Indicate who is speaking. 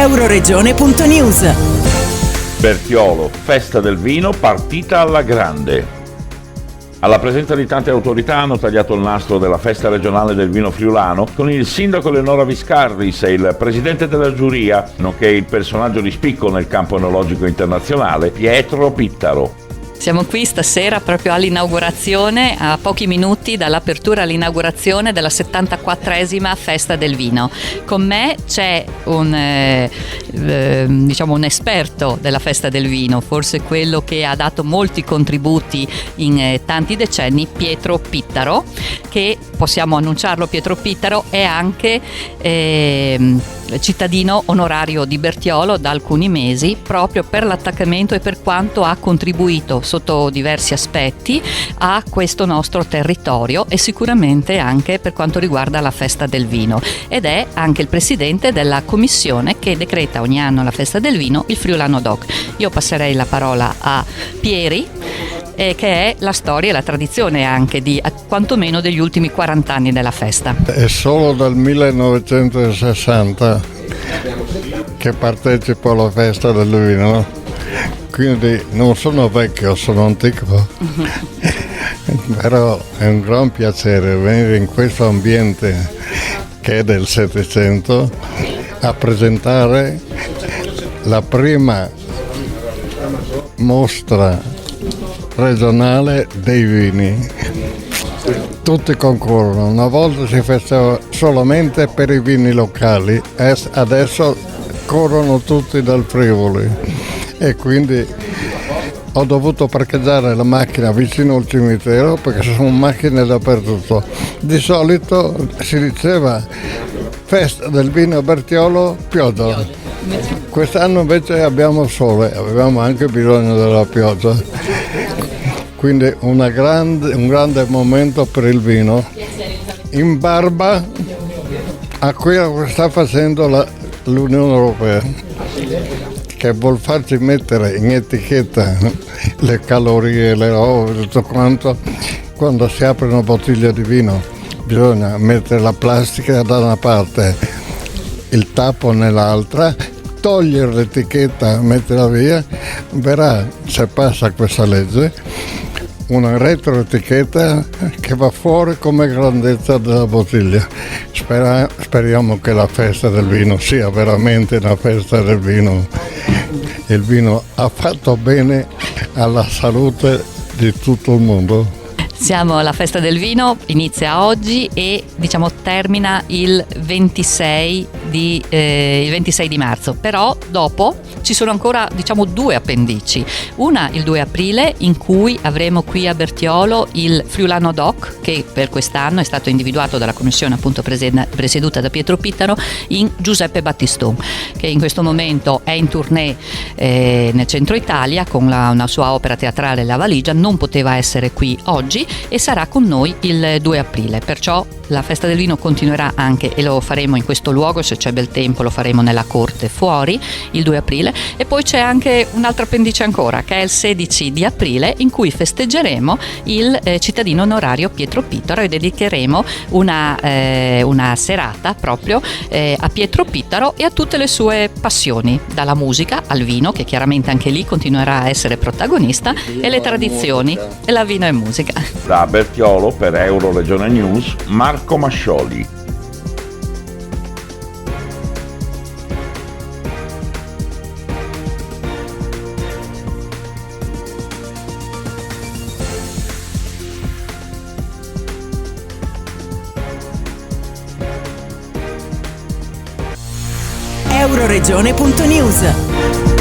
Speaker 1: Euroregione.news.
Speaker 2: Bertiolo, festa del vino partita alla grande. Alla presenza di tante autorità hanno tagliato il nastro della festa regionale del vino friulano con il sindaco Eleonora Viscardis e il presidente della giuria, nonché il personaggio di spicco nel campo enologico internazionale, Pietro Pittaro.
Speaker 3: Siamo qui stasera proprio all'inaugurazione, a pochi minuti dall'apertura all'inaugurazione della 74esima Festa del Vino. Con me c'è un esperto della Festa del Vino, forse quello che ha dato molti contributi in tanti decenni, Pietro Pittaro, che possiamo annunciarlo, Pietro Pittaro è anche cittadino onorario di Bertiolo da alcuni mesi, proprio per l'attaccamento e per quanto ha contribuito sotto diversi aspetti a questo nostro territorio e sicuramente anche per quanto riguarda la festa del vino, ed è anche il presidente della commissione che decreta ogni anno la festa del vino, il Friulano Doc. Io passerei la parola a Pieri, che è la storia e la tradizione anche di quantomeno degli ultimi 40 anni della festa.
Speaker 4: È solo dal 1960 che partecipo alla festa del vino, quindi non sono vecchio, sono antico. Però è un gran piacere venire in questo ambiente che è del Settecento a presentare la prima mostra regionale dei vini. Tutti concorrono, una volta si faceva solamente per i vini locali, adesso corrono tutti dal Friuli e quindi ho dovuto parcheggiare la macchina vicino al cimitero perché sono macchine dappertutto. Di solito si diceva festa del vino Bertiolo, pioggia. Quest'anno invece abbiamo sole, avevamo anche bisogno della pioggia. Quindi un grande momento per il vino, in barba a quello che sta facendo l'Unione Europea, che vuol farci mettere in etichetta le calorie, le robe, tutto quanto. Quando si apre una bottiglia di vino bisogna mettere la plastica da una parte, il tappo nell'altra, togliere l'etichetta, metterla via. Verrà, se passa questa legge, una retroetichetta che va fuori come grandezza della bottiglia. Speriamo che la festa del vino sia veramente una festa del vino. Il vino ha fatto bene alla salute di tutto il mondo.
Speaker 3: Siamo alla festa del vino, inizia oggi e termina il 26 di marzo, però dopo ci sono ancora due appendici. Una il 2 aprile in cui avremo qui a Bertiolo il Friulano Doc, che per quest'anno è stato individuato dalla commissione appunto presieduta da Pietro Pittaro in Giuseppe Battistone, che in questo momento è in tournée nel centro Italia con una sua opera teatrale La Valigia, non poteva essere qui oggi e sarà con noi il 2 aprile, perciò la festa del vino continuerà anche, e lo faremo in questo luogo, se c'è bel tempo lo faremo nella corte fuori il 2 aprile, e poi c'è anche un'altra appendice ancora che è il 16 di aprile in cui festeggeremo il cittadino onorario Pietro Pittaro e dedicheremo una serata proprio a Pietro Pittaro e a tutte le sue passioni, dalla musica al vino, che chiaramente anche lì continuerà a essere protagonista, e le tradizioni e la vino e musica.
Speaker 2: Da Bertiolo per Euroregione News, Marco Mascioli.
Speaker 1: Euroregione.news.